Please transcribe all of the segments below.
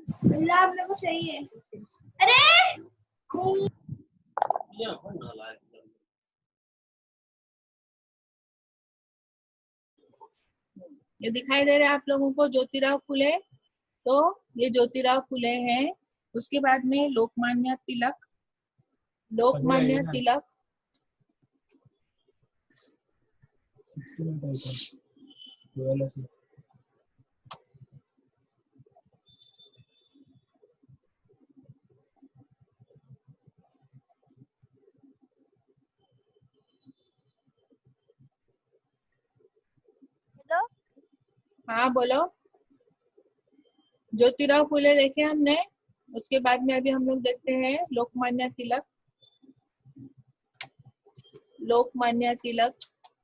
आप लोगों को चाहिए। अरे ये दिखाई दे रहा है आप लोगों को ज्योतिराव फुले। तो ये ज्योतिराव फुले हैं। उसके बाद में लोकमान्य तिलक। लोकमान्य तिलक हाँ बोलो। ज्योतिराव फुले देखे हमने। उसके बाद में अभी हम लोग देखते हैं लोकमान्य तिलक। लोकमान्य तिलक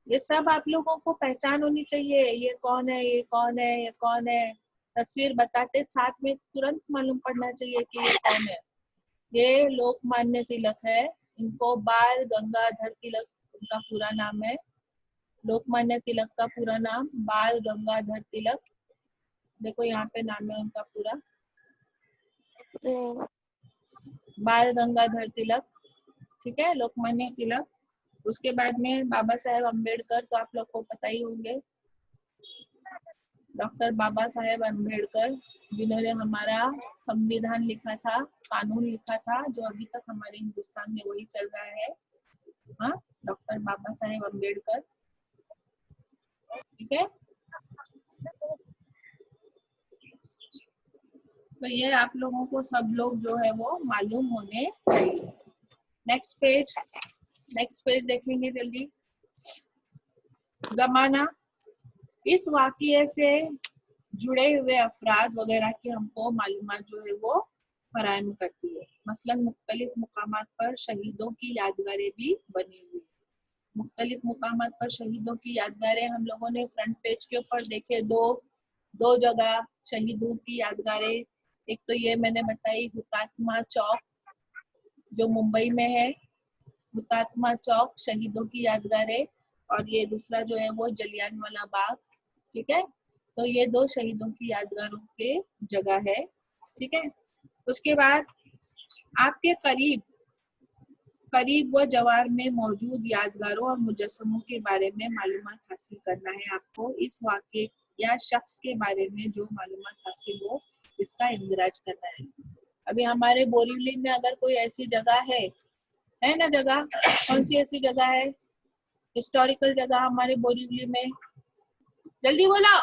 ये सब आप लोगों को पहचान होनी चाहिए। ये कौन है, ये कौन है, ये कौन है। तस्वीर बताते साथ में तुरंत मालूम पड़ना चाहिए कि ये कौन है। ये लोकमान्य तिलक है। इनको बाल गंगाधर तिलक उनका पूरा नाम है। लोकमान्य तिलक का पूरा नाम बाल गंगाधर तिलक। देखो यहाँ पे नाम है उनका पूरा, बाल गंगाधर तिलक। ठीक है, लोकमान्य तिलक। उसके बाद में बाबा साहेब अम्बेडकर, तो आप लोग को पता ही होंगे। डॉक्टर बाबा साहेब अम्बेडकर जिन्होंने हमारा संविधान लिखा था, कानून लिखा था, जो अभी तक हमारे हिंदुस्तान में वही चल रहा है। हाँ, डॉक्टर बाबा साहेब अम्बेडकर। ठीक है, तो ये आप लोगों को सब लोग जो है वो मालूम होने चाहिए। नेक्स्ट पेज देखेंगे जल्दी। जमाना, इस वाकये से जुड़े हुए अफराद वगैरह की हमको मालूमात जो है वो फराहम करती है। मसलन मुख्तलिफ मुकामात पर शहीदों की यादगारें भी बनी हुई। मुख्तलिफ मुकामात पर शहीदों की यादगारें हम लोगों ने फ्रंट पेज के ऊपर देखे। दो जगह शहीदों की यादगारें। एक तो ये मैंने बताई हुतात्मा चौक जो मुंबई में है, हुतात्मा चौक शहीदों की यादगारें। और ये दूसरा जो है वो जलियांवाला बाग। ठीक है, तो ये दो शहीदों की यादगारों के जगह है। ठीक है, उसके बाद आपके करीब व जवार में मौजूद यादगारों और मुजस्समों के बारे में मालूमात हासिल करना है आपको। इस वाक़े या शख्स के बारे में जो मालूमात हासिल हो इसका इंदराज करना है। अभी हमारे बोरीवली में अगर कोई ऐसी जगह है ना, जगह कौन सी ऐसी जगह है, हिस्टोरिकल जगह हमारे बोरीवली में? जल्दी बोलो।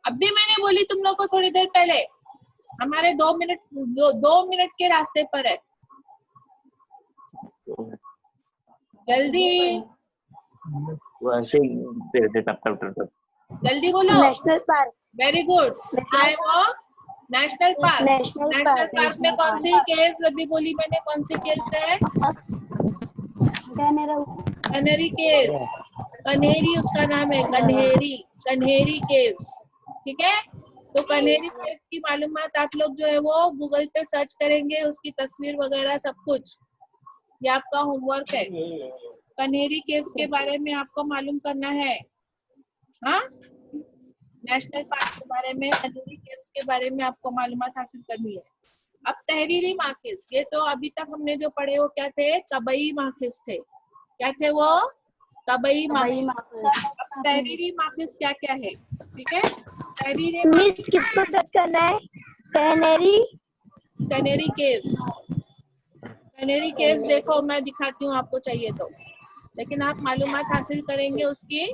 अभी मैंने बोली तुम लोग को थोड़ी देर पहले। हमारे 2 मिनट के रास्ते पर है। जल्दी जल्दी बोलो। National park. Very good. क्या है वो? National park. नेशनल पार्क में कौन सी केव्स अभी बोली मैंने, कौन सी केव्स है? कन्हेरी केव्स। कन्हेरी उसका नाम है, कन्हेरी केव्स। ठीक है, तो कन्हेरी केव्स की मालूमात आप लोग जो है वो गूगल पे सर्च करेंगे, उसकी तस्वीर वगैरह सब कुछ। ये आपका होमवर्क है। कन्हेरी केव्स के बारे में आपको मालूम करना है। हाँ, नेशनल पार्क के बारे में, कन्हेरी केव्स के बारे में आपको मालूमात हासिल करनी है। अब तहरीरी माखिज, ये तो अभी तक हमने जो पढ़े वो क्या थे? तबई माखिज थे। क्या थे वो? तबई माखिज। अब तहरीरी माखिज क्या क्या है? ठीक है, तहरीरी माखिज किसको सर्च करना है? कन्हेरी केव्स। कन्हेरी केव्स देखो मैं दिखाती हूँ आपको चाहिए तो, लेकिन आप मालूमात हासिल करेंगे उसकी।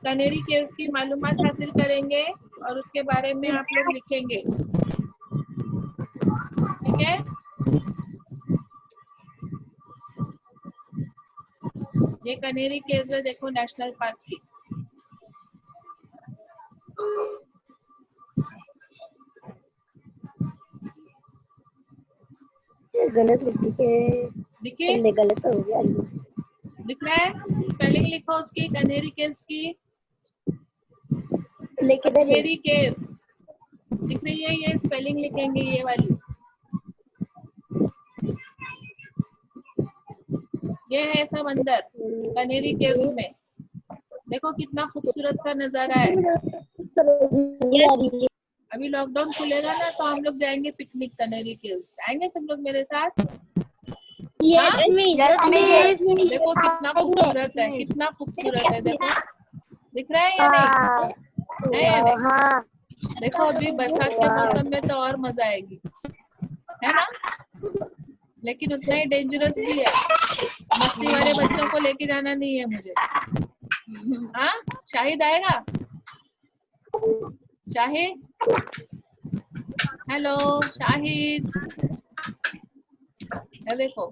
कन्हेरी केव्स की मालूमात हासिल करेंगे और उसके बारे में आप लोग लिखेंगे। ठीक है, ये कन्हेरी केव्स है, देखो नेशनल पार्क की। गलत लिखे, गलत हो गया। दिख रहा है? स्पेलिंग लिखो उसकी, कन्हेरी केव्स की। कन्हेरी केव्स दिख रही है? ये स्पेलिंग लिखेंगे ये वाली। ये है समंदर कन्हेरी केव्स में। देखो कितना खूबसूरत सा नजारा है। अभी लॉकडाउन खुलेगा ना तो हम लोग जाएंगे पिकनिक कनेरी केव्स। आएंगे तुम लोग मेरे साथ? देखो कितना खूबसूरत है, कितना खूबसूरत है, देखो दिख रहा है या नहीं? है या नहीं? देखो अभी बरसात के मौसम में तो और मजा आएगी, है ना? लेकिन उतना ही डेंजरस भी है, मस्ती वाले बच्चों को लेके जाना नहीं है मुझे। हाँ, शाहिद आएगा? शाहिद, हेलो शाहिद, ये देखो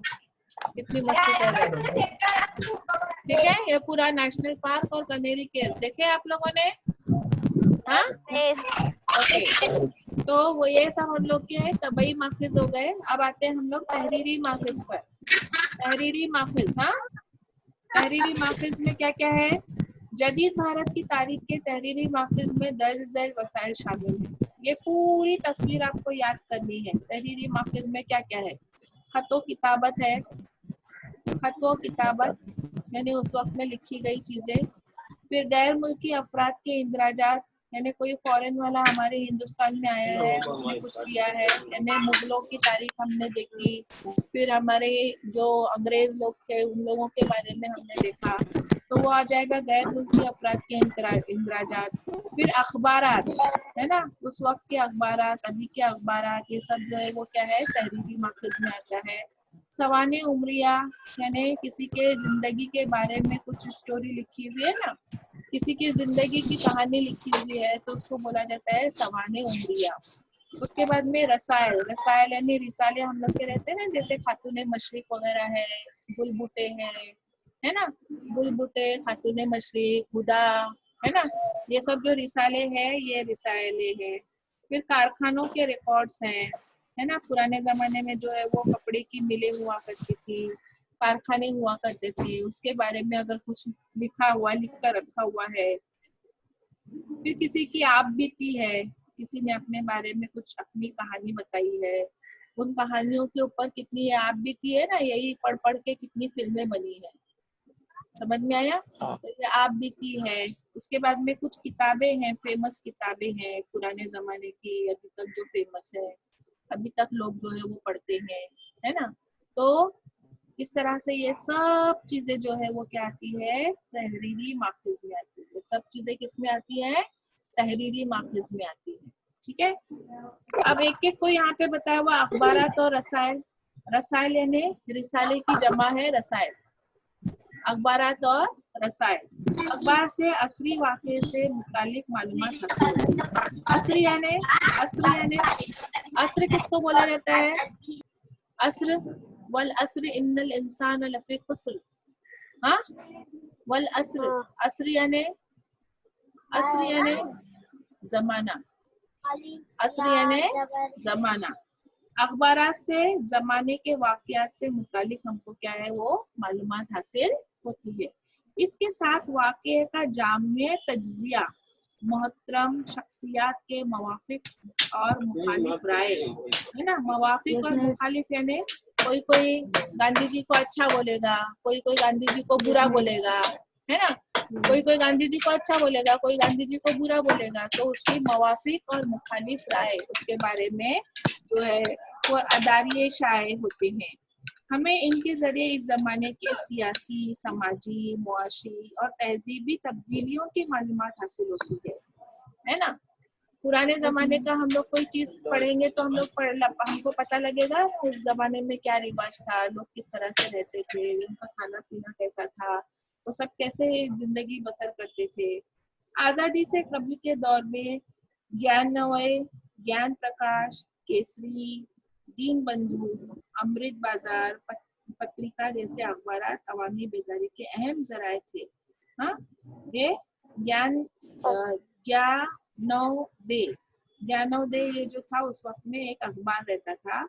कितनी मस्ती कर रहे हैं। ठीक है, ये पूरा नेशनल पार्क और कनेरी केव्स देखे आप लोगों ने? हाँ, ओके। तो वो ये सब हम लोग के तबई माफिज हो गए। अब आते हैं हम लोग तहरीरी माफिज पर। तहरीरी माफिज, हाँ, तहरीरी माफिज में क्या क्या है? जदीद भारत की तारीख के तहरीरी माफिज में दर्ज झैल वसाइल शामिल है। ये पूरी तस्वीर आपको याद करनी है। तहरीरी माफिज में क्या क्या है? खतो किताबत है, खतो किताबत यानी उस वक्त में लिखी गई चीजें। फिर गैर मुल्की अफराद के इंदराजात, यानी कोई फॉरेन वाला हमारे हिंदुस्तान में आया है, उसने कुछ किया है, यानी मुगलों की तारीख हमने देखी। फिर हमारे जो अंग्रेज लोग थे उन लोगों के बारे में हमने देखा, तो वो आ जाएगा गैर मुल्की अफराद के इंदराजात। फिर अखबारात, है ना, उस वक्त के अखबारात, अभी के अखबारात, ये सब जो है वो क्या है, तहरीरी माखज़ में आता है। सवाने उमरिया, यानी किसी के जिंदगी के बारे में कुछ स्टोरी लिखी हुई है ना, किसी की जिंदगी की कहानी लिखी हुई है तो उसको बोला जाता है सवाने उमरिया। उसके बाद में रसायल, रसायल यानी रिसाले हम लोग के रहते हैं ना, जैसे खातूने मशरिक वगैरह है, बुलबुटे है ना, बुलबुटे, खातूने मशरिक, हुदा, है ना, ये सब जो रिसाले हैं ये रिसाले हैं। फिर कारखानों के रिकॉर्ड्स हैं, है ना, पुराने जमाने में जो है वो कपड़े की मिलें हुआ करती थी, कारखाने हुआ करते थे, उसके बारे में अगर कुछ लिखा हुआ, लिख कर रखा हुआ है। फिर किसी की आप बीती है, किसी ने अपने बारे में कुछ अपनी कहानी बताई है, उन कहानियों के ऊपर कितनी आप बीती है ना, यही पढ़ पढ़ के कितनी फिल्में बनी है। समझ में आया? तो ये आप बीती है। उसके बाद में कुछ किताबें हैं, फेमस किताबें हैं पुराने जमाने की, अभी तक जो फेमस है, अभी तक लोग जो है वो पढ़ते हैं, है ना। तो इस तरह से ये सब चीजें जो है वो क्या आती है, तहरीरी माखज़ में आती है। सब चीजें किस में आती है? तहरीरी माखज़ में आती है। ठीक है, अब एक एक को यहाँ पे बताया हुआ अखबारात और रसायल। रसायल यानी रिसाले की जमा है रसायल, अखबारात और रसायल। अखबार से असरी वाक़े से मुतालिक मालूमात हासिल होती है। असरी यानी, असरी यानी, असर किसको बोला जाता है? असर, वल असर इन्नल इंसान लफी खुस्र, हाँ, वल असर, असर यानी, असर यानी जमाना, असर यानी जमाना। अखबारात से जमाने के वाक़यात से मुतालिक हमको क्या है वो मालूमात हासिल होती है। इसके साथ वाक़े का जामिया तज्जिया, मोहतरम शख्सियात के मवाफिक और मुखालिफ राय, है ना, मवाफिक और मुखालिफ यानी कोई कोई गांधी जी को अच्छा बोलेगा, कोई कोई गांधी जी को बुरा बोलेगा, है ना, कोई कोई गांधी जी को अच्छा बोलेगा, कोई गांधी जी को बुरा बोलेगा, तो उसकी मवाफिक और मुखालिफ राय, उसके बारे में जो है वो अदारिये शाये होते हैं। हमें इनके जरिए इस जमाने के सियासी, समाजी, मुआशी और तहजीबी तब्दीलियों की मालूमात हासिल होती है ना। पुराने जमाने का हम लोग कोई चीज पढ़ेंगे तो हम लोग हमको पता लगेगा उस जमाने में क्या रिवाज था, लोग किस तरह से रहते थे, उनका खाना पीना कैसा था, वो सब कैसे जिंदगी बसर करते थे। आजादी से कबल के दौर में ज्ञानमय, ज्ञान प्रकाश, केसरी, दीन बंधु, अमृत बाजार, पत्रिका जैसे अखबारात अवामी बेदारी के अहम जराए थे। हाँ, ये ज्ञानोदय, ज्ञानोदय ये जो था उस वक्त में एक अखबार रहता था।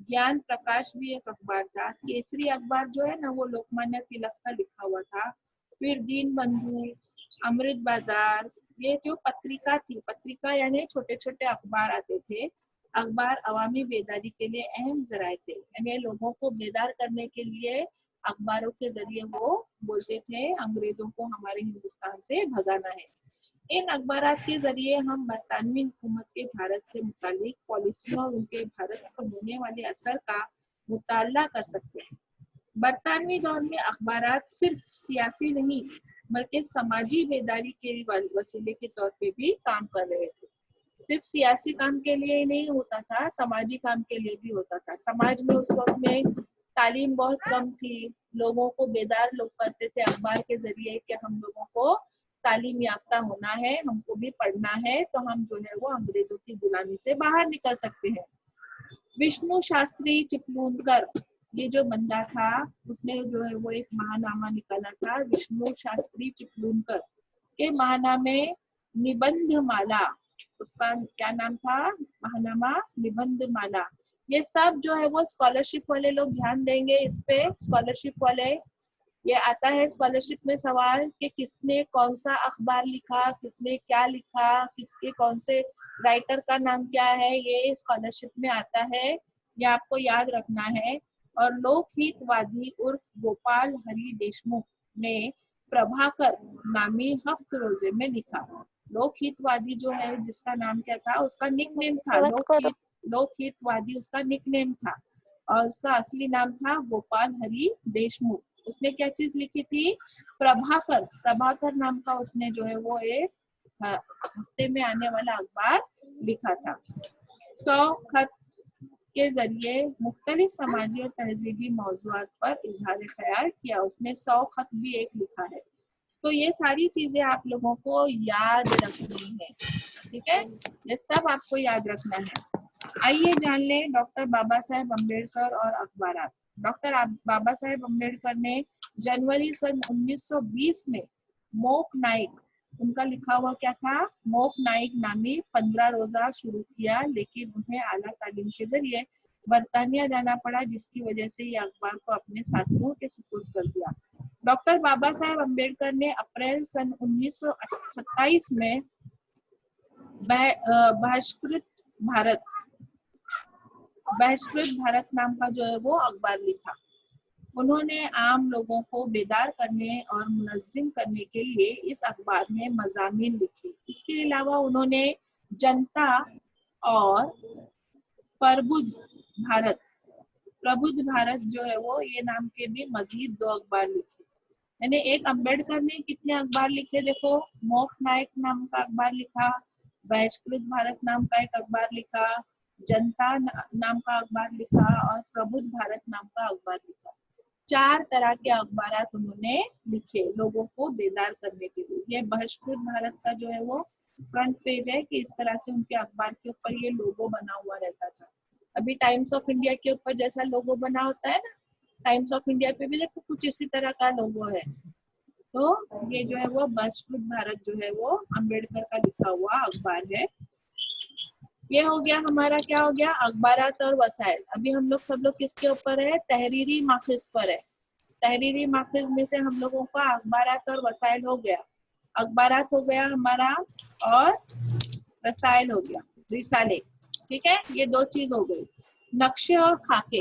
ज्ञान प्रकाश भी एक अखबार था। केसरी अखबार जो है ना वो लोकमान्य तिलक का लिखा हुआ था। फिर दीन बंधु, अमृत बाजार, ये जो पत्रिका थी, पत्रिका यानी छोटे छोटे अखबार आते थे। अखबार अवामी बेदारी के लिए अहम जराए थे, यानी लोगों को बेदार करने के लिए अखबारों के जरिए वो बोलते थे अंग्रेजों को हमारे हिंदुस्तान से भगाना है। इन अखबारात के जरिए हम बरतानवी हुकूमत के भारत से मुतालिक पॉलिसियों और उनके भारत पर होने वाले असर का मुताला कर सकते हैं। बरतानवी दौर में अखबारात सिर्फ सियासी नहीं बल्कि समाजी बेदारी के वसीले के तौर पे भी काम कर रहे थे। सिर्फ सियासी काम के लिए नहीं होता था, समाजी काम के लिए भी होता था। समाज में उस वक्त में तालीम बहुत कम थी, लोगों को बेदार लोग करते थे अखबार के जरिए कि हम लोगों को तालीम याफ्ता होना है, हमको भी पढ़ना है, तो हम जो है वो अंग्रेजों की गुलामी से बाहर निकल सकते हैं। विष्णु शास्त्री चिपलूनकर, ये जो बंदा था उसने जो है वो एक महानामा निकाला था। विष्णु शास्त्री चिपलूनकर के महानामे निबंध माला, उसका क्या नाम था, महानामा निबंध माला। ये सब जो है वो स्कॉलरशिप वाले लोग ध्यान देंगे इस पे, स्कॉलरशिप वाले। ये आता है स्कॉलरशिप में सवाल कि किसने कौन सा अखबार लिखा, किसने क्या लिखा, किसके कौन से राइटर का नाम क्या है, ये स्कॉलरशिप में आता है, ये आपको याद रखना है। और लोकहितवादी उर्फ गोपाल हरि देशमुख ने प्रभाकर नामी हफ्त रोजे में लिखा। लोकहितवादी जो है जिसका नाम क्या था, उसका निकनेम था लोकहितवादी, उसका निकनेम था और उसका असली नाम था गोपाल हरि देशमुख। उसने क्या चीज लिखी थी, प्रभाकर नाम का उसने जो है वो एक हफ्ते में आने वाला अखबार लिखा था। 100 खत के जरिए मुख्तलिफ समाजी और तहजीबी मौजूआत पर इजहार ख्याल किया। उसने 100 खत भी एक लिखा है। तो ये सारी चीजें आप लोगों को याद रखनी है, ठीक है, ये सब आपको याद रखना है। आइए जान लें डॉक्टर बाबा साहेब अम्बेडकर और अखबारात। डॉक्टर बाबा साहेब अम्बेडकर ने जनवरी सन 1920 में मोक नाइक, उनका लिखा हुआ क्या था, मोक नाइक नामी 15 रोजा शुरू किया, लेकिन उन्हें आला तालीम के जरिए बरतानिया जाना पड़ा, जिसकी वजह से ये अखबार को अपने साथियों के सुपुर्द कर दिया। डॉक्टर बाबा साहेब अम्बेडकर ने अप्रैल सन 1927 में बहिष्कृत भारत नाम का जो है वो अखबार लिखा। उन्होंने आम लोगों को बेदार करने और मुनज़्ज़िम करने के लिए इस अखबार में मज़ामीन लिखे। इसके अलावा उन्होंने जनता और प्रबुद्ध भारत जो है वो ये नाम के भी मजीद 2 अखबार लिखे। यानी एक अम्बेडकर ने कितने अखबार लिखे, देखो, मोक नायक नाम का अखबार लिखा, बहिष्कृत भारत नाम का एक अखबार लिखा, जनता नाम का अखबार लिखा और प्रबुद्ध भारत नाम का अखबार लिखा। 4 तरह के अखबार उन्होंने लिखे लोगों को बेदार करने के लिए। ये बहिष्कृत भारत का जो है वो फ्रंट पेज है कि इस तरह से उनके अखबार के ऊपर ये लोगो बना हुआ रहता था। अभी टाइम्स ऑफ इंडिया के ऊपर जैसा लोगो बना होता है ना, टाइम्स ऑफ इंडिया पे भी देखो कुछ इसी तरह का लोगो है। तो ये जो है वो बहिष्कृत भारत जो है वो अम्बेडकर का लिखा हुआ अखबार है। ये हो गया हमारा, क्या हो गया, अखबारात और वसाइल। अभी हम लोग सब लोग किसके ऊपर है, तहरीरी माखिज पर है। तहरीरी माखिज में से हम लोगों का अखबारात और वसाइल हो गया। अखबारात हो गया हमारा और रसाइल हो गया, रिसाले, ठीक है, ये 2 चीज हो गई। नक्शे और खाके,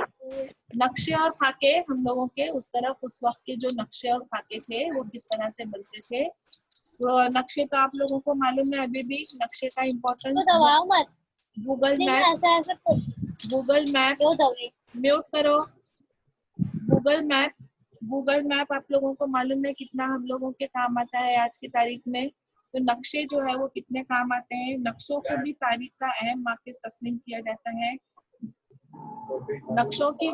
नक्शे और खाके हम लोगों के उस तरफ उस वक्त के जो नक्शे और खाके थे वो किस तरह से बनते थे। तो नक्शे तो आप लोगों को मालूम है, अभी भी नक्शे का इम्पोर्टेंस। गूगल मैप म्यूट करो। गूगल मैप आप लोगों को मालूम है कितना हम लोगों के काम आता है आज की तारीख में। तो नक्शे जो है वो कितने काम आते हैं। नक्शों को भी तारीख का अहम मार्केज तस्लीम किया जाता है। नक्शों की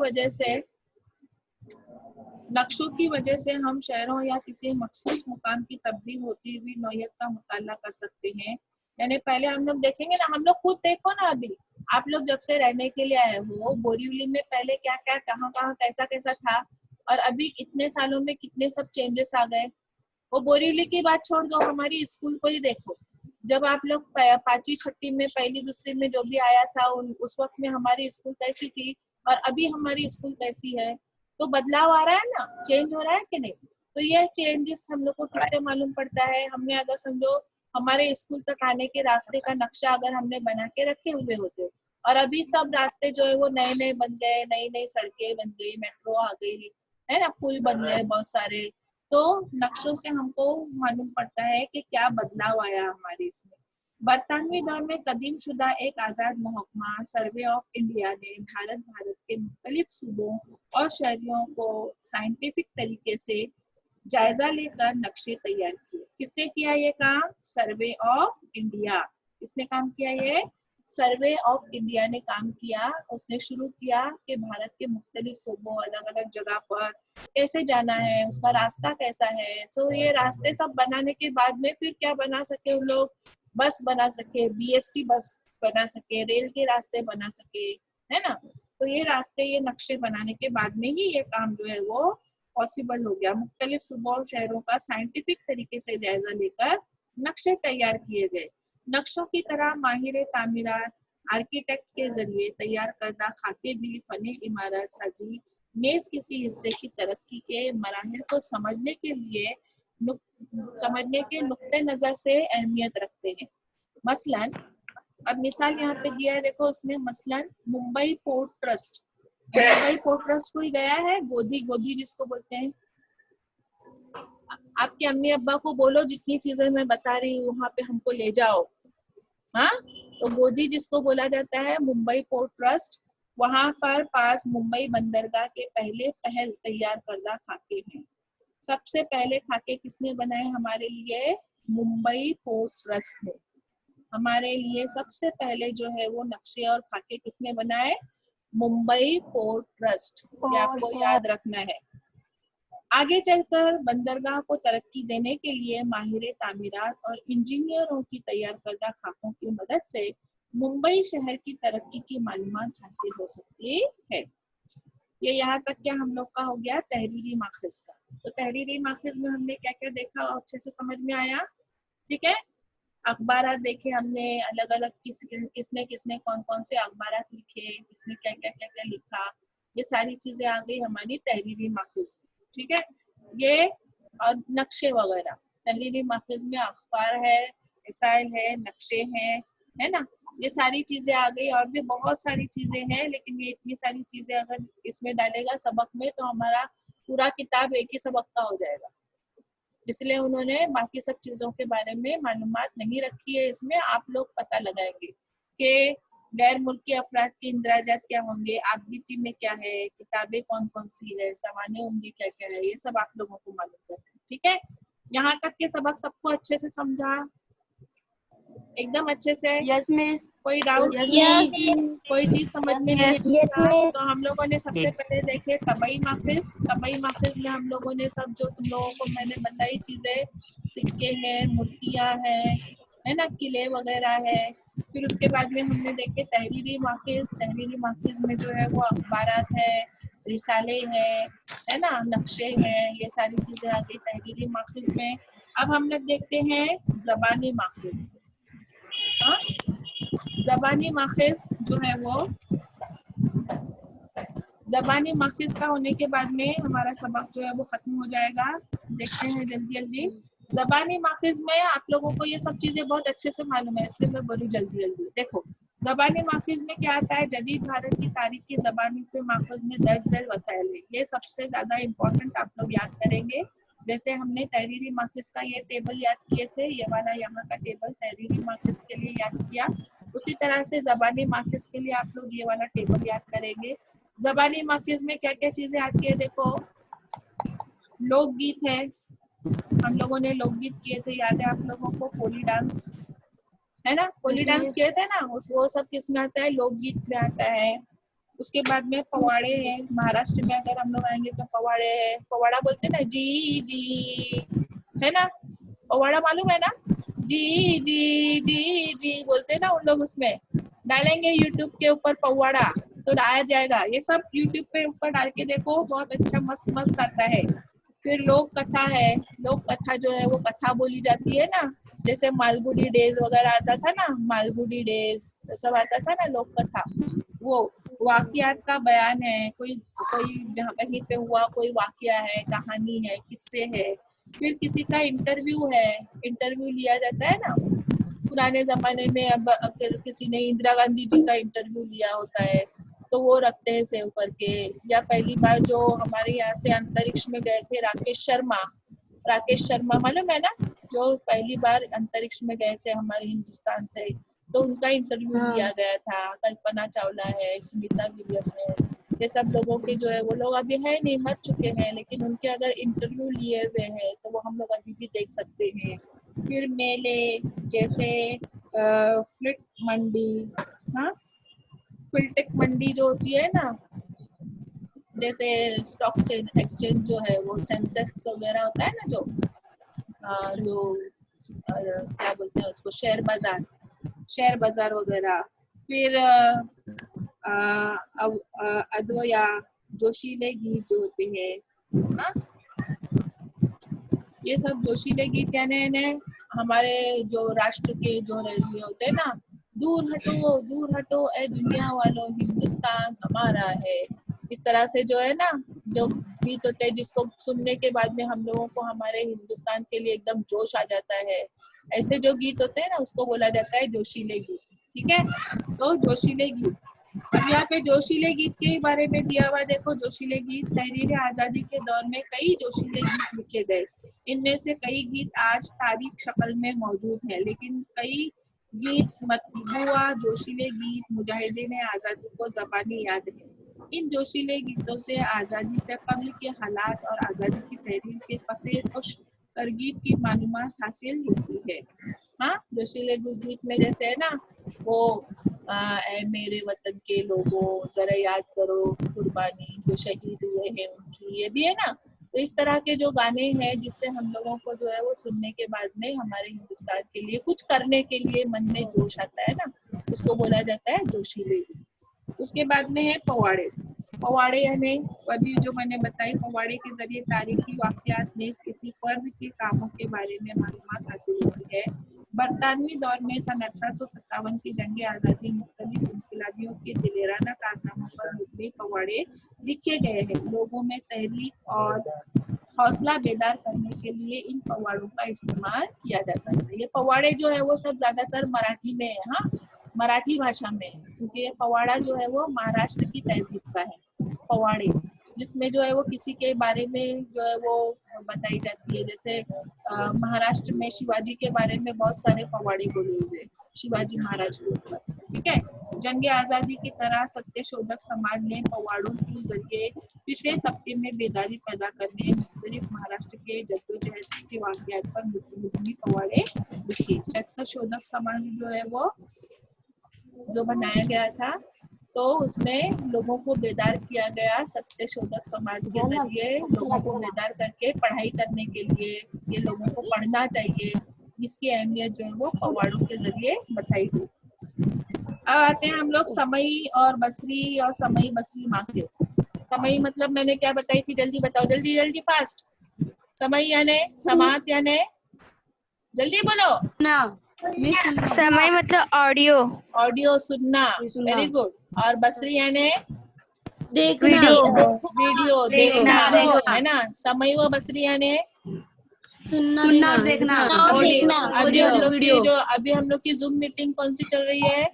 वजह से हम शहरों या किसी मखसूस मुकाम की तब्दील होती हुई नौयत का मुताला कर सकते हैं। यानी पहले हम लोग देखेंगे ना, हम लोग खुद देखो ना, अभी आप लोग जब से रहने के लिए आए हो बोरीवली में पहले क्या क्या कहाँ कहाँ कैसा कैसा था और अभी इतने सालों में कितने सब चेंजेस आ गए। वो बोरीवली की बात छोड़ दो, हमारी स्कूल को ही देखो। जब आप लोग 5वीं 6वीं में 1ली 2री में जो भी आया था उस वक्त में हमारी स्कूल कैसी थी और अभी हमारी स्कूल कैसी है, तो बदलाव आ रहा है ना, चेंज हो रहा है कि नहीं। तो ये चेंजेस हम लोग को किससे मालूम पड़ता है, हमने अगर समझो हमारे स्कूल तक आने के रास्ते का नक्शा अगर हमने बना के रखे हुए होते और अभी सब रास्ते जो है वो नए नए बन गए, नई नई सड़कें बन गई, मेट्रो आ गई है ना, पुल बन गए बहुत सारे, तो नक्शों से हमको मालूम पड़ता है कि क्या बदलाव आया हमारे इसमें। बरतानवी दौर में कदीम शुदा एक आजाद महकमा सर्वे ऑफ इंडिया ने भारत के मुख्तलिफ सूबों और शहरों को साइंटिफिक तरीके से जायजा लेकर नक्शे तैयार किए। किसने किया ये काम? Survey of India. किसने काम किया? ये सर्वे ऑफ इंडिया ने काम किया। उसने शुरू किया कि भारत के मुख्तलिफ सूबों, अलग अलग जगह पर कैसे जाना है, उसका रास्ता कैसा है। तो ये रास्ते सब बनाने के बाद में फिर क्या बना सके उन लोग? बस बना सके, BST बस बना सके, रेल के रास्ते बना सके, है ना। तो ये रास्ते, ये नक्शे बनाने के बाद में ही ये काम जो है वो पॉसिबल हो गया। मुख्तलिफ सूबों और शहरों का साइंटिफिक तरीके से जायजा लेकर नक्शे तैयार किए गए। नक्शों की तरह माहिर तामीरात आर्किटेक्ट के जरिए तैयार करदा खाके भी फनी इमारत साजी नेज किसी हिस्से की तरक्की के मराहिल को समझने के नुक्ते नजर से अहमियत रखते हैं। मसलन, अब मिसाल यहाँ पे दिया है, देखो उसमें मसलन मुंबई पोर्ट ट्रस्ट कोई गया है? गोदी जिसको बोलते हैं। आपके अम्मी अब्बा को बोलो जितनी चीजें मैं बता रही हूँ वहां पे हमको ले जाओ। हाँ, तो गोदी जिसको बोला जाता है, मुंबई पोर्ट ट्रस्ट, वहां पर पास मुंबई बंदरगाह के पहल तैयार करदा खाके हैं। सबसे पहले खाके किसने बनाए हमारे लिए? मुंबई पोर्ट ट्रस्ट ने हमारे लिए सबसे पहले जो है वो नक्शे और खाके किसने बनाए? Mumbai port trust. ये आपको याद रखना है। आगे चलकर बंदरगाह को तरक्की देने के लिए माहिर तामीरात और इंजीनियरों की तैयार करदा खाकों की मदद से मुंबई शहर की तरक्की की मालूमात हासिल हो सकती है। ये यहाँ तक क्या हम लोग का हो गया तहरीरी माखिज का। तो तहरीरी माखिज में हमने क्या क्या देखा और अच्छे से समझ में आया? ठीक है, अखबार देखे हमने, अलग अलग किसने कौन कौन से अखबार लिखे, किसने क्या क्या क्या क्या लिखा, ये सारी चीजें आ गई हमारी तहरीरी माखिज में। ठीक है, ये और नक्शे वगैरह तहरीरी माखिज में अखबार है, रसाइल है, नक्शे हैं, है ना, ये सारी चीजें आ गई। और भी बहुत सारी चीजें हैं, लेकिन ये इतनी सारी चीजें अगर इसमें डालेगा सबक में तो हमारा पूरा किताब एक ही सबक का हो जाएगा। इसलिए उन्होंने बाकी सब चीजों के बारे में मालूमात नहीं रखी है। इसमें आप लोग पता लगाएंगे कि गैर मुल्की अफराद के इंदराजात क्या होंगे, आपबीती में क्या है, किताबें कौन कौन सी है, सामान्य उम्री क्या क्या है, ये सब आप लोगों को मालूम करना है। ठीक है, यहाँ तक के सबक सबको अच्छे से समझा? एकदम अच्छे से? Yes miss. कोई डाउट? कोई चीज समझ में नहीं आई? तो हम लोगों ने सबसे पहले देखे तबई माखिज में हम लोगों ने सब जो तुम लोगों को मैंने बताई चीजें, सिक्के हैं, मूर्तियां हैं, है ना, किले वगैरह है। फिर उसके बाद में हमने देखे तहरीरी माखिज में जो है वो अखबारात है, रिसाले है ना, नक्शे हैं, ये सारी चीजें आ गई तहरीरी माखिज में। अब हम लोग देखते हैं जबानी माखिज। हाँ, जबानी माखिज जो है वो, जबानी माखिज का होने के बाद में हमारा सबक जो है वो खत्म हो जाएगा। देखते हैं जल्दी जल्दी। जबानी माखिज में आप लोगों को ये सब चीजें बहुत अच्छे से मालूम है, इसलिए मैं बोली जल्दी जल्दी। देखो जबानी माखिज में क्या आता है? जदीद भारत की तारीख की जबानी के माखिज में दर्ज झैल वसाइल है। ये सबसे ज्यादा इम्पोर्टेंट आप लोग याद करेंगे। जैसे हमने तहरीरी माखिज का ये टेबल याद किए थे, ये वाला यहाँ का टेबल तहरीरी माखिज के लिए याद किया, उसी तरह से जबानी माखिज के लिए आप लोग ये वाला टेबल याद करेंगे। जबानी माखिज में क्या क्या चीजें आती है? देखो, लोकगीत है, हम लोगों ने लोकगीत किए थे, याद है आप लोगों को? कोली डांस है ना, कोली डांस किए थे ना, वो सब किस में आता है? लोकगीत में आता है। उसके बाद में पवाड़े हैं, महाराष्ट्र में अगर हम लोग आएंगे तो पवाड़े है, पवाड़ा बोलते ना, जी जी, है ना, पवाड़ा मालूम है ना, जी जी जी जी बोलते ना उन लोग। उसमें डालेंगे यूट्यूब के ऊपर पवाड़ा तो आया जाएगा। ये सब यूट्यूब पे ऊपर डाल के देखो, बहुत अच्छा मस्त मस्त आता है। फिर लोक कथा है, लोक कथा जो है वो कथा बोली जाती है ना, जैसे मालगुडी डेज वगैरह आता था ना, मालगुडी डेज तो सब आता था ना, लोक कथा। वो वाकयात का बयान है, कोई जहाँ कहीं पे हुआ कोई वाकया है, कहानी है, किस्से है। फिर किसी का इंटरव्यू है, इंटरव्यू लिया जाता है ना पुराने जमाने में। अब अगर किसी ने इंदिरा गांधी जी का इंटरव्यू लिया होता है तो वो रखते हैं सेव करके। या पहली बार जो हमारे यहाँ से अंतरिक्ष में गए थे राकेश शर्मा, राकेश शर्मा मालूम है ना, जो पहली बार अंतरिक्ष में गए थे हमारे हिंदुस्तान से, तो उनका इंटरव्यू लिया गया था। कल्पना चावला है, सुनीता विलियम है, ये सब लोगों के जो है वो लोग अभी है नहीं, मर चुके हैं, लेकिन उनके अगर इंटरव्यू लिए हुए हैं तो वो हम लोग अभी भी देख सकते हैं। फिर मेले जैसे फ्लिट मंडी, हाँ फिल्टेक मंडी जो होती है ना, जैसे स्टॉक एक्सचेंज जो है वो सेंसेक्स वगैरह होता है ना, जो क्या बोलते हैं उसको, शेयर बाजार वगैरह। फिर अद्वया जोशीले गीत जो होते हैं, हाँ ये सब जोशीले गीत यानी हमारे जो राष्ट्र के जो रैली होते हैं ना, दूर हटो ए दुनिया वालों, हिंदुस्तान हमारा है, इस तरह से जो है ना जो गीत होते हैं जिसको सुनने के बाद में हम लोगों को हमारे हिंदुस्तान के लिए एकदम जोश आ जाता है, ऐसे जो गीत होते हैं ना उसको बोला जाता है जोशीले गीत। ठीक है, तो जोशीले गीत। अब यहाँ पे जोशीले गीत के बारे में दिया हुआ देखो, जोशीले गीत तहरीर आजादी के दौर में कई जोशीले गीत लिखे गए। इनमें से कई गीत आज तारीख शक्ल में मौजूद है, लेकिन कई गीत मतबूआ जोशीले गीत मुजाहिदीन आजादी को ज़बानी याद है। इन जोशीले गीतों से आजादी से कब्ल के हालात और आजादी की तहरीर के पसे खुश तरगीब की मालूमात हासिल होती है। हाँ, जोशीले गीत में जैसे है ना वो ऐ मेरे वतन के लोगों जरा याद करो कुर्बानी जो शहीद हुए हैं उनकी, ये भी है ना। तो इस तरह के जो गाने हैं जिससे हम लोगों को जो है वो सुनने के बाद में हमारे हिंदुस्तान के लिए कुछ करने के लिए मन में जोश आता है ना, उसको बोला जाता है जोशीले गीत। उसके बाद में है पवाड़े। पवाड़े यानी अभी जो मैंने बताई, पवाड़े के जरिए तारीखी वाकयात में किसी फर्द के कामों के बारे में मालूमात हासिल होती है। बरतानवी दौर में सन 1857 की जंग आज़ादी मुख्तलिफ इनकलाबियों के दिलेराना कारनामों पर मुबनी पवाड़े लिखे गए हैं। लोगों में तहरीक और हौसला बेदार करने के लिए इन पवाड़ों का इस्तेमाल किया जाता है। ये पवाड़े जो है वो सब ज्यादातर मराठी में है, हाँ मराठी भाषा में है, क्योंकि ये पवाड़ा जो है वो महाराष्ट्र की तहजीब का है पवाड़े, जिसमें जो है वो किसी के बारे में जो है वो बताई जाती है। जैसे महाराष्ट्र में शिवाजी के बारे में बहुत सारे पवाड़े बोले हुए, शिवाजी महाराज के ऊपर। ठीक है, जंग आजादी की तरह सत्यशोधक समाज ने पवाड़ों के जरिए पिछड़े तबके में बेदारी पैदा करने मुख्तलिफ महाराष्ट्र के जद्दोजहद के वाकयात पर मुबनी पवाड़े लिखे। सत्यशोधक समाज जो है वो जो बनाया गया था, तो उसमें लोगों को बेदार किया गया, सत्यशोधक समाज के जरिए लोगों को बेदार करके पढ़ाई करने के लिए, ये लोगों को पढ़ना चाहिए, इसकी अहमियत जो है वो पवाड़ों के जरिए बताई गई। अब आते हैं हम लोग समई और बसरी और समई बसरी मार्केट्स। समई मतलब मैंने क्या बताई थी, जल्दी बताओ, जल्दी जल्दी फास्ट। समई यानी समात यानी, जल्दी बोलो ना। समय मतलब ऑडियो, ऑडियो सुनना, वेरी गुड। और बसरी यानी वीडियो देखना, है ना। समय व बसरी यानी सुनना और देखना। अभी हम लोग की जो अभी हम लोग की जूम मीटिंग कौन सी चल रही है,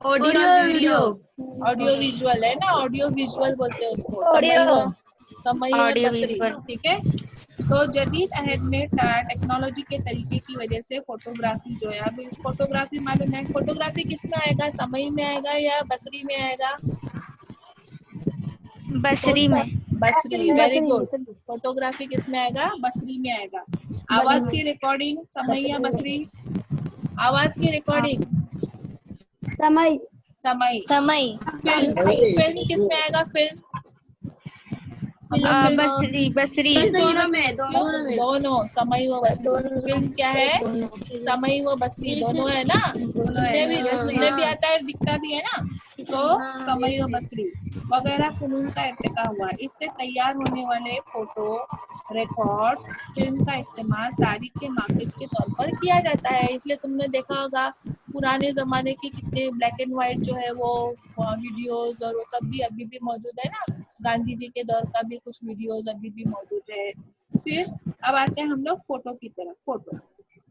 ऑडियो वीडियो। ऑडियो विजुअल है ना, ऑडियो विजुअल बोलते हैं उसको, समय व बसरी। ठीक है, तो जदीद अहद में टेक्नोलॉजी के तरीके की वजह से फोटोग्राफी जो है, अब इस फोटोग्राफी मालूम है, फोटोग्राफी किस में आएगा, समय में आएगा या बसरी में आएगा, बसरी में। बसरी, वेरी गुड। फोटोग्राफी किस में आएगा, बसरी में आएगा। आवाज की रिकॉर्डिंग समय या बसरी, आवाज की रिकॉर्डिंग समय समय। फिल्म किस में आएगा, फिल्म बसरी दोनों समय व बसरी। फिल्म क्या है, समय व बसरी दोनों है ना, सुनने भी आता है, दिखता भी है ना, तो समय व बसरी वगैरह फनून का इर्तिका हुआ। इससे तैयार होने वाले फोटो रिकॉर्ड्स फिल्म का इस्तेमाल तारीख के मार्केज के तौर पर किया जाता है। इसलिए तुमने देखा होगा पुराने जमाने के कितने ब्लैक एंड व्हाइट जो है वो वीडियोस और वो सब भी अभी भी मौजूद है ना, गांधी जी के दौर का भी कुछ वीडियोस अभी भी मौजूद है। फिर अब आते हैं हम लोग फोटो की तरफ।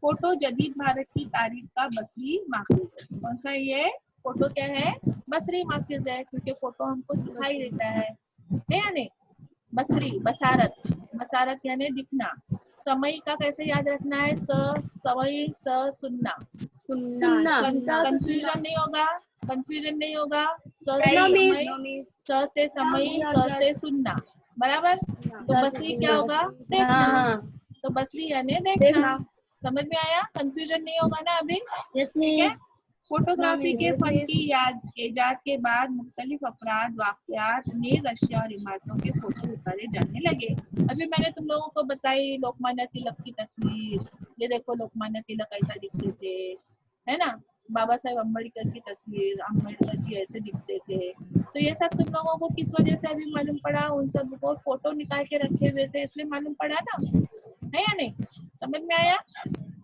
फोटो जदीद भारत की तारीख का बसरी मार्केज है। कौन सा ये फोटो क्या है, बसरी मार्केज है, क्योंकि फोटो हमको दिखाई देता है या नहीं। बसरी बसारत यानी दिखना, समय का कैसे याद रखना है? समय सुनना। सुनना। कंफ्यूजन नहीं होगा, कंफ्यूजन नहीं होगा। स से No miss. समय, स से समय, स से सुनना, बराबर। तो बसरी क्या होगा? देखना। हाँ। तो बसरी यानी देखना। समझ में आया? कंफ्यूजन नहीं होगा ना अभी? ठीक है। फोटोग्राफी के फन की इजाद के बाद मुख्तलिफ अफराद, वाक़यात, नेज़ अशिया और इमारतों के फोटो उतारे जाने लगे। अभी मैंने तुम लोगों को बताई लोकमान्य तिलक की तस्वीर, ये देखो लोकमान्य तिलक ऐसा दिखते थे, है ना। बाबा साहेब अम्बेडकर की तस्वीर, अम्बेडकर जी ऐसे दिखते थे। तो ये सब तुम लोगों को किस वजह से अभी मालूम पड़ा? उन सब को फोटो निकाल के रखे हुए थे इसलिए मालूम पड़ा ना, है या नहीं? समझ में आया?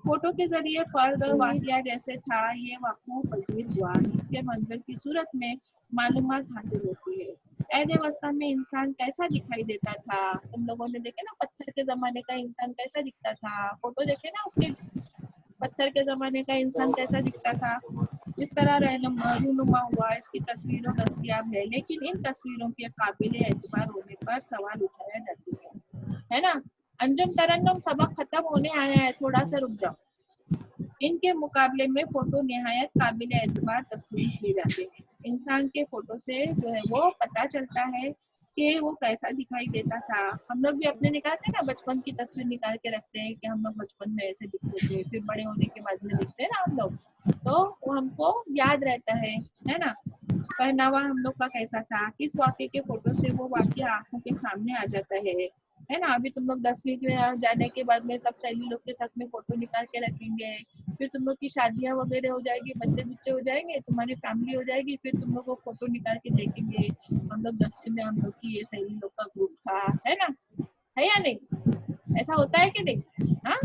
फोटो के जरिए फर्द और वाकया जैसे था ये वाक़ू पज़ीर हुआ, इसके मंजर की सूरत में मालूमात हासिल होती है। ऐद वस्ता में इंसान कैसा दिखाई देता था? तुम लोगों ने देखे ना पत्थर के जमाने का इंसान कैसा दिखता था? फोटो देखे ना उसके, पत्थर के जमाने का इंसान कैसा दिखता था? इस तरह रहनुमा हुआ, इसकी तस्वीरों दस्तयाब है, लेकिन इन तस्वीरों के काबिल एतबार होने पर सवाल उठाया जाता है ना। अंजुम तरन्नुम सबक खत्म होने आया है, थोड़ा सा रुक जाओ। इनके मुकाबले में फोटो निहायत काबिल एतबार तस्लीम किए जाते हैं। इंसान के फोटो से जो है वो पता चलता है कि वो कैसा दिखाई देता था। हम लोग भी अपने निकालते हैं ना, बचपन की तस्वीर निकाल के रखते हैं कि हम लोग बचपन में ऐसे दिखते थे, फिर बड़े होने के बाद में दिखते हैं ना हम लोग, तो वो हमको याद रहता है ना। पहनावा हम लोग का कैसा था, किस वाक़े के फोटो से वो वाक़या आंखों के सामने आ जाता है ना। अभी तुम लोग 10वीं में जाने के बाद में सब सहेली लोग के साथ में फोटो निकाल के रखेंगे, फिर तुम लोग की शादियां वगैरह हो जाएगी, बच्चे हो जाएंगे, तुम्हारी फैमिली हो जाएगी, फिर तुम लोग को फोटो निकाल के देखेंगे, हम लोग 10वीं में हम लोग की ये सहेली लोग का ग्रुप था, है ना, है या नहीं? ऐसा होता है कि नहीं? हाँ,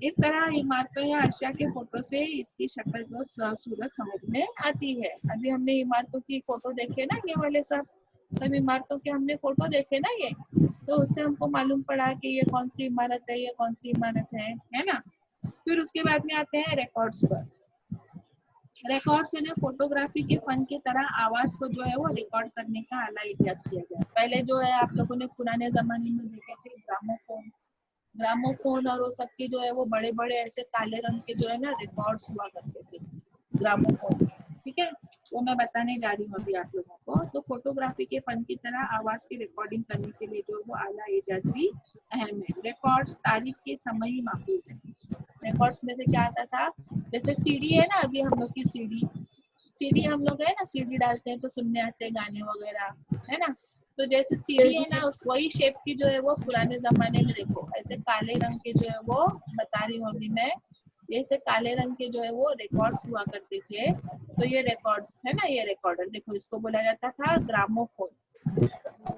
इस तरह इमारतों या अशिया के फोटो से इसकी शक्ल को सूरत समझ में आती है। अभी हमने इमारतों की फोटो देखे ना, ये वाले सब इमारतों के हमने फोटो देखे ना, ये तो उससे हमको मालूम पड़ा कि ये कौन सी इमारत है, ये कौन सी इमारत है ना। फिर उसके बाद में आते हैं रिकॉर्ड्स पर। रिकॉर्ड्स यानी फोटोग्राफी के फन की तरह आवाज को जो है वो रिकॉर्ड करने का आला इजाद किया गया। पहले जो है आप लोगों ने पुराने जमाने में देखे थे ग्रामोफोन और वो सब की जो है वो बड़े बड़े ऐसे काले रंग के जो है ना रिकॉर्ड्स हुआ करते थे ग्रामोफोन, ठीक है। वो मैं बताने जा रही हूँ अभी आप लोगों को। तो फोटोग्राफी के फन की तरह आवाज की रिकॉर्डिंग करने के लिए जो वो आला इजाद भी अहम है। रिकॉर्ड्स तारीख के समय ही महफूज है। रिकॉर्ड्स में से क्या आता था, जैसे सीडी है ना, अभी हम लोग की सीडी हम लोग है ना, सीडी डालते हैं तो सुनने आते हैं गाने वगैरह, है ना। तो जैसे सीडी है ना, उस वही शेप की जो है वो पुराने जमाने में देखो ऐसे काले रंग के जो है वो बता रही हूँ अभी मैं, जैसे काले रंग के जो है वो रिकॉर्ड्स हुआ करते थे। तो ये रिकॉर्ड्स है ना, ये रिकॉर्डर देखो, इसको बोला जाता था ग्रामोफोन।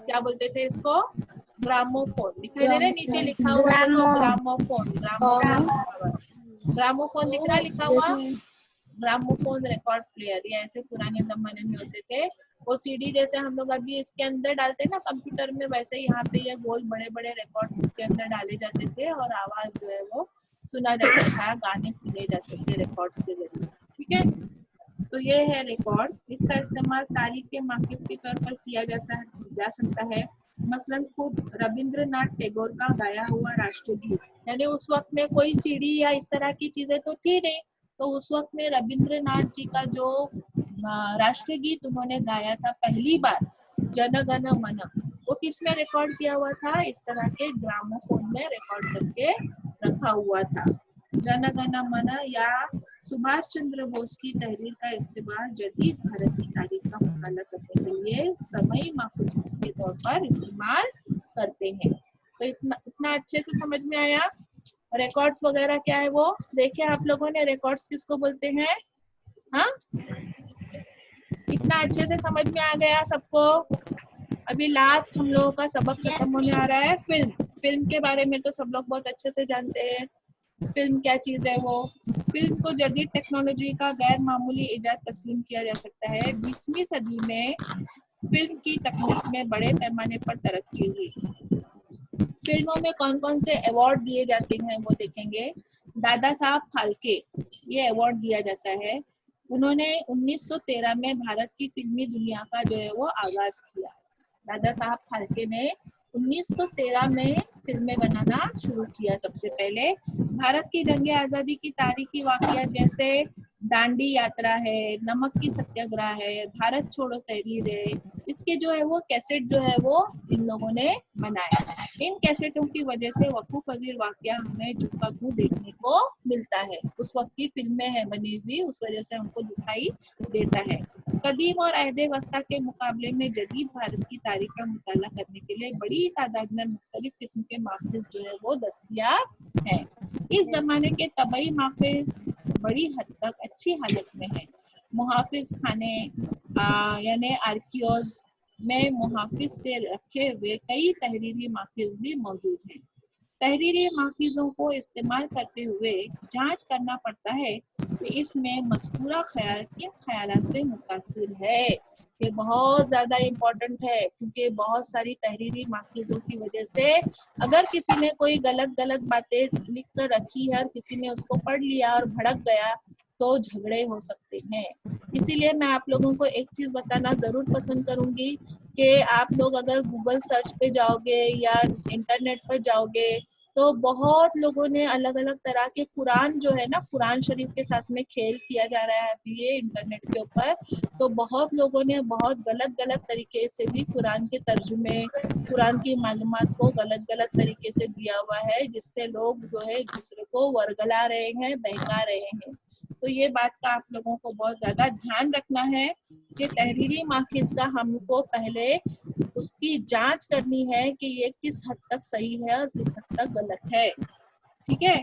क्या बोलते थे इसको? ग्रामोफोन। दिखाई दे रहा है नीचे लिखा हुआ है देखो, ग्रामोफोन। ग्रामोफोन दिख रहा है लिखा हुआ, ग्रामोफोन रिकॉर्ड प्लेयर, ये ऐसे पुराने जमाने में होते थे। वो सीडी जैसे हम लोग अभी इसके अंदर डालते हैं ना कंप्यूटर में, वैसे यहाँ पे ये गोल बड़े बड़े रिकॉर्ड्स इसके अंदर डाले जाते थे और आवाज जो है वो सुना जाता था, गाने सुने जाते थे रिकॉर्ड्स के जरिए, ठीक है। तो ये है रिकॉर्ड्स। इसका इस्तेमाल तारीख के माकिस के तौर पर किया जा सकता है। मसलन खुद रविंद्रनाथ टैगोर का गाया हुआ राष्ट्रीय गीत, यानी उस वक्त में कोई सीडी या इस तरह की चीजें तो थी नहीं, तो उस वक्त में रविंद्रनाथ जी का जो राष्ट्रीय गीत उन्होंने गाया था पहली बार, जन गण मन, वो किसमें रिकॉर्ड किया हुआ था? इस तरह के ग्रामोफोन में रिकॉर्ड करके रखा हुआ था। जन गण मन या सुभाष चंद्र बोस की तहरीर का इस्तेमाल जदीद भारत की तारीख का मुताला करने के लिए समय महफूज के तौर पर इस्तेमाल करते हैं। तो इतना अच्छे से समझ में आया? रिकॉर्ड्स वगैरह क्या है वो देखे आप लोगों ने, रिकॉर्ड्स किसको बोलते हैं? हाँ, इतना अच्छे से समझ में आ गया सबको? अभी लास्ट हम लोगों का सबक खत्म होने आ रहा है। फिल्म के बारे में तो सब लोग बहुत अच्छे से जानते हैं। फिल्म क्या चीज है? वो फिल्म को जदीद टेक्नोलॉजी का गैर मामूली इजाद तस्लीम किया जा सकता है। 20वीं सदी में फिल्म की तकनीक में बड़े पैमाने पर तरक्की हुई। फिल्मों में कौन कौन से अवार्ड दिए जाते हैं वो देखेंगे। दादा साहब फाल्के, ये अवार्ड दिया जाता है। उन्होंने 1913 में भारत की फिल्मी दुनिया का जो है वो आगाज किया। दादा साहब फाल्के ने 1913 में फिल्में बनाना शुरू किया सबसे पहले। भारत की जंग आजादी की तारीखी वाकयात जैसे दांडी यात्रा है, नमक की सत्याग्रह है, भारत छोड़ो तहरीर है, इसके जो है वो कैसेट जो है वो इन लोगों ने बनाए। इन कैसेटों की वजह से वकूफ पजीर वाकया हमें झुका क्यों देखने को मिलता है। उस वक्त की फिल्में हैं बनी हुई, उस वजह से हमको दिखाई देता है। कदीम और अहदे वस्ता के मुकाबले में जदीद भारत की तारीख का मुताला करने के लिए बड़ी तादाद में मुख्तलिफ किस्म के माफिज जो है वो दस्तयाब हैं। इस जमाने के तबई माफिज बड़ी हद तक अच्छी हालत में है। मुहाफिज खाने यानी आर्कियोज में मुहाफिज से रखे हुए कई तहरीरी माफिज भी मौजूद हैं। तहरीरी माफिजों को इस्तेमाल करते हुए जांच करना पड़ता है कि इसमें मज़कूरा ख्याल किन ख्यालात से मुतासिर है। ये बहुत ज़्यादा इम्पोर्टेंट है क्योंकि बहुत सारी तहरीरी माफिजों की वजह से अगर किसी ने कोई गलत बातें लिख कर रखी है और किसी ने उसको पढ़ लिया और भड़क गया तो झगड़े हो सकते हैं। इसीलिए मैं आप लोगों को एक चीज़ बताना ज़रूर पसंद करूँगी कि आप लोग अगर गूगल सर्च पे जाओगे या इंटरनेट पर जाओगे तो बहुत लोगों ने अलग अलग तरह के कुरान जो है ना, कुरान शरीफ के साथ में खेल किया जा रहा है अभी ये इंटरनेट के ऊपर। तो बहुत लोगों ने बहुत गलत तरीके से भी कुरान के तर्जुमे, कुरान की मालूमात को गलत तरीके से दिया हुआ है, जिससे लोग जो है एक दूसरे को वर्गला रहे हैं, बहका रहे हैं। तो ये बात का आप लोगों को बहुत ज्यादा ध्यान रखना है कि तहरीरी माफिज का हमको पहले उसकी जांच करनी है कि ये किस हद तक सही है और किस हद तक गलत है। ठीक है,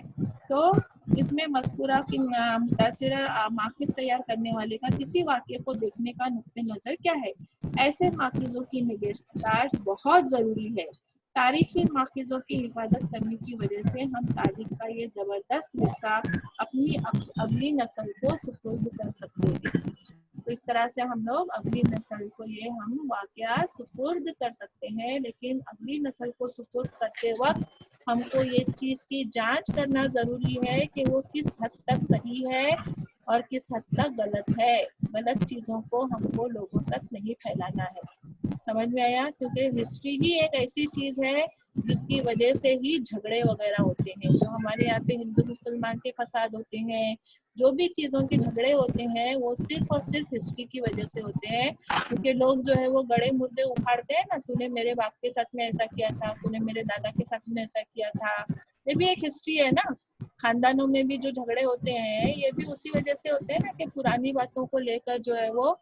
तो इसमें मज़कूरा की मुतासिर माफिज तैयार करने वाले का किसी वाक्य को देखने का नुक्ते नजर क्या है। ऐसे माफिजों की निगहदाश्त बहुत जरूरी है। तारीखी माफिजों की हिफाजत करने की वजह से हम तारीख का ये जबरदस्त विरसा अपनी अगली नस्ल को सुपुर्द कर सकते हैं। तो इस तरह से हम लोग अगली नस्ल को ये हम वाकया सुपुर्द कर सकते हैं, लेकिन अगली नस्ल को सुपुर्द करते वक्त हमको ये चीज़ की जांच करना ज़रूरी है कि वो किस हद तक सही है और किस हद तक गलत है। गलत चीज़ों को हमको लोगों तक नहीं फैलाना है। समझ में आया? क्योंकि हिस्ट्री ही एक ऐसी चीज़ है जिसकी वजह से ही झगड़े वगैरह होते हैं। जो हमारे यहाँ पे हिंदू मुसलमान के फसाद होते हैं, जो भी चीज़ों के झगड़े होते हैं, वो सिर्फ और सिर्फ हिस्ट्री की वजह से होते हैं। क्योंकि लोग जो है वो गड़े मुर्दे उखाड़ते हैं ना, तूने मेरे बाप के साथ में ऐसा किया था, तूने मेरे दादा के साथ में ऐसा किया था। ये भी एक हिस्ट्री है ना। खानदानों में भी जो झगड़े होते हैं ये भी उसी वजह से होते हैं ना कि पुरानी बातों को लेकर जो है वो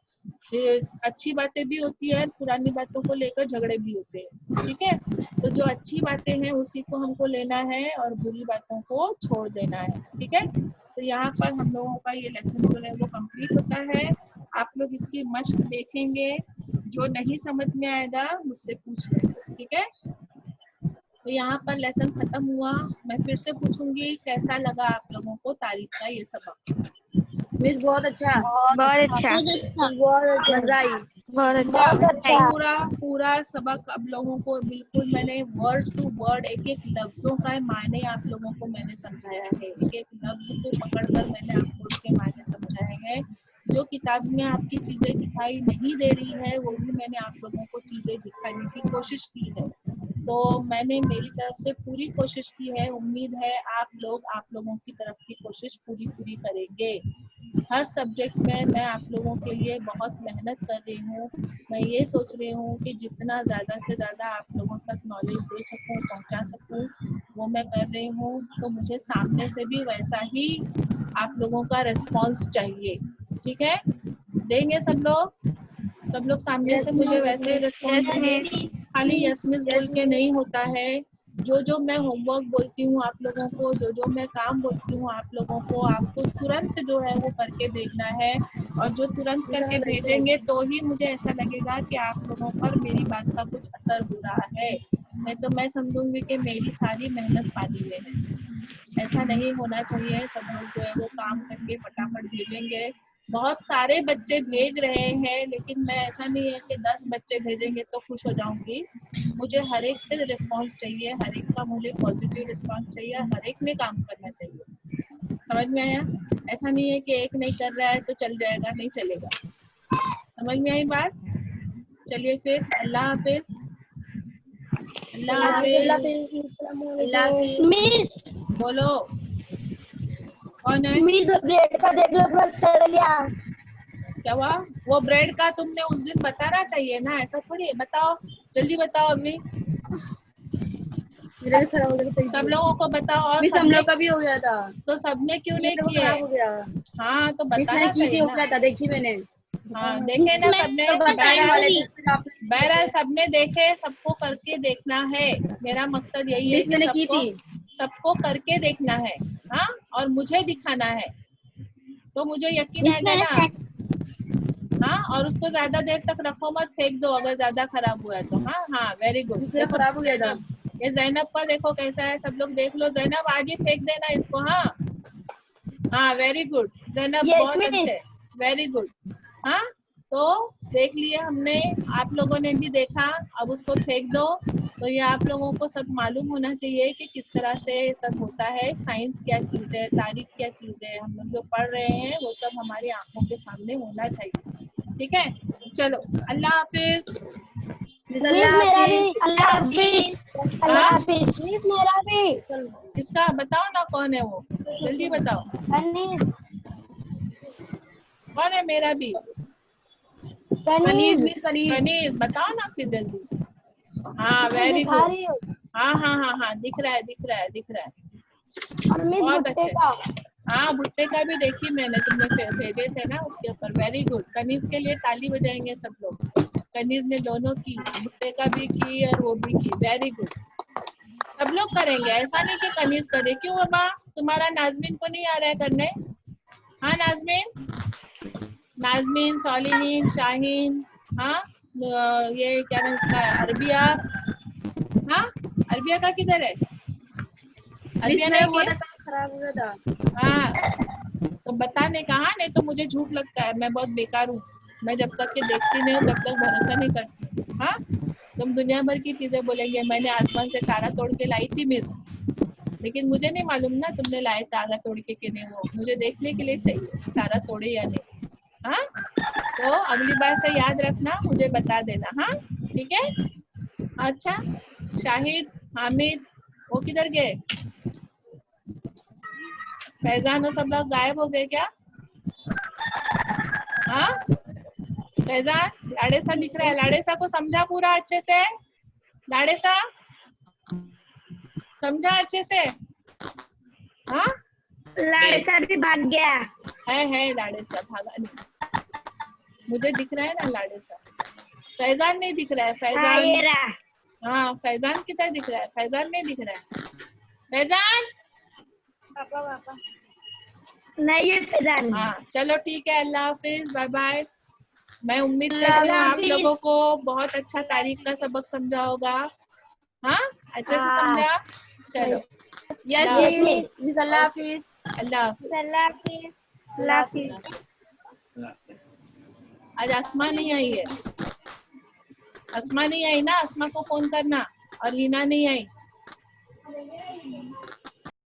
अच्छी बातें भी होती है, पुरानी बातों को लेकर झगड़े भी होते हैं। ठीक है, तो जो अच्छी बातें हैं उसी को हमको लेना है और बुरी बातों को छोड़ देना है। ठीक है, तो यहाँ पर हम लोगों का ये लेसन जो है वो कंप्लीट होता है। आप लोग इसकी मश्क देखेंगे, जो नहीं समझ में आएगा मुझसे पूछ लेंगे। ठीक है, तो यहाँ पर लेसन खत्म हुआ। मैं फिर से पूछूंगी कैसा लगा आप लोगों को तारीख का ये सबक। मिस बहुत अच्छा, बहुत अच्छा, बहुत मजा आई। बहुत अच्छा। पूरा सबक अब लोगों को बिल्कुल मैंने वर्ड टू वर्ड एक एक लफ्जों का मायने आप लोगों को मैंने समझाया है। एक एक लफ्ज को पकड़कर मैंने आपको उसके मायने समझाए हैं। जो किताब में आपकी चीजें दिखाई नहीं दे रही है वो भी मैंने आप लोगों को चीजें दिखाने की कोशिश की है। तो मैंने मेरी तरफ से पूरी कोशिश की है। उम्मीद है आप लोगों की तरफ की कोशिश पूरी करेंगे। हर सब्जेक्ट में मैं आप लोगों के लिए बहुत मेहनत कर रही हूँ। मैं ये सोच रही हूँ कि जितना ज़्यादा से ज़्यादा आप लोगों तक नॉलेज दे सकूँ, पहुँचा सकूँ, वो मैं कर रही हूँ। तो मुझे सामने से भी वैसा ही आप लोगों का रिस्पॉन्स चाहिए। ठीक है, देंगे सब लोग सामने से मुझे वैसे रिस्पॉन्स देंगे। खाली यस मिस बोल के नहीं होता है। जो मैं होमवर्क बोलती हूँ आप लोगों को, जो मैं काम बोलती हूँ आप लोगों को, आपको तुरंत जो है वो करके भेजना है। और जो तुरंत करके भेजेंगे तो ही मुझे ऐसा लगेगा कि आप लोगों पर मेरी बात का कुछ असर हो रहा है। नहीं तो मैं समझूंगी कि मेरी सारी मेहनत पानी में है। ऐसा नहीं होना चाहिए। सब लोग जो है वो काम करके फटाफट भेजेंगे। बहुत सारे बच्चे भेज रहे हैं, लेकिन मैं ऐसा नहीं है कि 10 बच्चे भेजेंगे तो खुश हो जाऊंगी। मुझे हर एक से रिस्पांस चाहिए, हर एक का मुझे पॉजिटिव रिस्पांस चाहिए, हर एक ने काम करना चाहिए। समझ में आया? ऐसा नहीं है कि एक नहीं कर रहा है तो चल जाएगा, नहीं चलेगा। समझ में आई बात? चलिए फिर, अल्लाह हाफिज। अल्लाह हाफिज। मिस बोलो कौन है? मिस ब्रेड का देख लो पूरा सड़ गया। क्या हुआ? वो ब्रेड का तुमने उस दिन बताना चाहिए ना, ऐसा थोड़ी है। बताओ जल्दी बताओ अभी, मेरा भी खराब हो गया सब लोगों को बताओ। और मिस, हम सबने लोग का भी हो गया था। तो सबने क्यों ये नहीं तो किए? खराब हो गया। हाँ तो मिस मैंने बताना की थी, चाहिए हो ना। गया था, देखी मैंने। हाँ देखे ना सबने। तो बताने वाले थे, फिर आपने बहरहाल सबने देखे, सबको करके देखना है। मेरा मकसद यही है मिस कि मैंने की सबको थी। सबको करके देखना है। हाँ और मुझे दिखाना है, तो मुझे यकीन मिस आएगा मैंने ना। हाँ और उसको ज्यादा देर तक रखो मत, फेंक दो अगर ज्यादा खराब हुआ है तो। हाँ हाँ वेरी गुड। मिस मेरा देखो खराब हो गया था। जैनब, ये जैनब का देखो कैसा है, सब लोग देख लो। जैनब आज ही फेंक देना इसको। हाँ हाँ वेरी गुड जैनब, यस बहुत अच्छे, मिस। Very good. हाँ तो देख लिए हमने, आप लोगों ने भी देखा, अब उसको फेंक दो। तो ये आप लोगों को सब मालूम होना चाहिए कि किस तरह से सब होता है, साइंस क्या चीज है, तारीख क्या चीज है, हम लोग जो पढ़ रहे हैं वो सब हमारी आंखों के सामने होना चाहिए। ठीक है, चलो अल्लाह हाफिज। मिस मिस अल्लाह मेरा भी हाफिज। अल्लाह हाफिज। अल्लाह हाँ हाफिज। मिस मेरा भी किसका बताओ ना, कौन है वो, जल्दी बताओ कनीज कौन है मेरा भी। कनीज कनीज मिस, कनीज। कनीज बताओ ना फिर जल्दी। हाँ मैं वेरी दिखा गुड। रही हूँ। हाँ हाँ हाँ हाँ दिख रहा है, दिख रहा है, दिख रहा है। और मिस बहुत भुट्टे अच्छे। का। हाँ भुट्टे का भी देखी मैंने, तुमने भेजे थे ना उसके ऊपर। वेरी गुड, कनीज के लिए ताली बजाएंगे सब लोग। कनीज ने दोनों की, भुट्टे का भी की और वो भी की। वेरी गुड, सब लोग करेंगे, ऐसा नहीं कि कनीज करे। क्यों बाबा, तुम्हारा नाजमीन को नहीं आ रहा है करने? हाँ नाजमीन, नाजमीन, सौलिनीन, शाहीन, हाँ ये क्या नाम इसका, अरबिया। हाँ अरबिया का किधर है? मिस अरबिया मेरा नहीं हुआ किए? था, काम खराब हो गया था। हाँ तो बताने कहा, नहीं तो मुझे झूठ लगता है, मैं बहुत बेकार हूँ। मैं जब तक के देखती नहीं हूँ तब तक भरोसा नहीं करती। हाँ तुम दुनिया भर की चीजें बोलेंगे, मैंने आसमान से तारा तोड़ के लाई थी मिस, लेकिन मुझे नहीं मालूम ना तुमने लाए तारा तोड़ के कि नहीं, वो मुझे देखने के लिए चाहिए तारा तोड़े या नहीं। हाँ तो अगली बार से याद रखना, मुझे बता देना। हाँ ठीक है। अच्छा शाहिद, हामिद, वो किधर गए? फैजान और सब लोग गायब हो गए क्या? हाँ फैजान, लाड़ेसा दिख रहा है, लाड़ेसा को समझा पूरा अच्छे से, लाड़ेसा समझा अच्छे से। हाँ लाड़सा भी भाग गया। है लाड़ेसा, भागा नहीं, मुझे दिख रहा है ना लाड़ेसा। फैजान नहीं दिख रहा है, हाँ फैजान। ये रहा। हाँ फैजान किधर दिख रहा है? फैजान नहीं दिख रहा है। फैजान, पापा पापा नहीं ये फैजान। हाँ चलो ठीक है, अल्लाह हाफिज, बाय बाय। मैं उम्मीद करती हूँ अल्लाह आप हाफिज। लोगों को बहुत अच्छा तारीख का सबक समझा होगा। हाँ अच्छे से हाँ समझा। चलो यस अल्लाह यस हाफिज। मिस। मिस, मिस अल्लाह ओके, हाफिज। अल्लाह हाफिज। अल्लाह हाफिज। अल्लाह हाफिज। आज आसमा नहीं आई है, आसमा नहीं आई ना, आसमा को फोन करना। और लीना नहीं आई।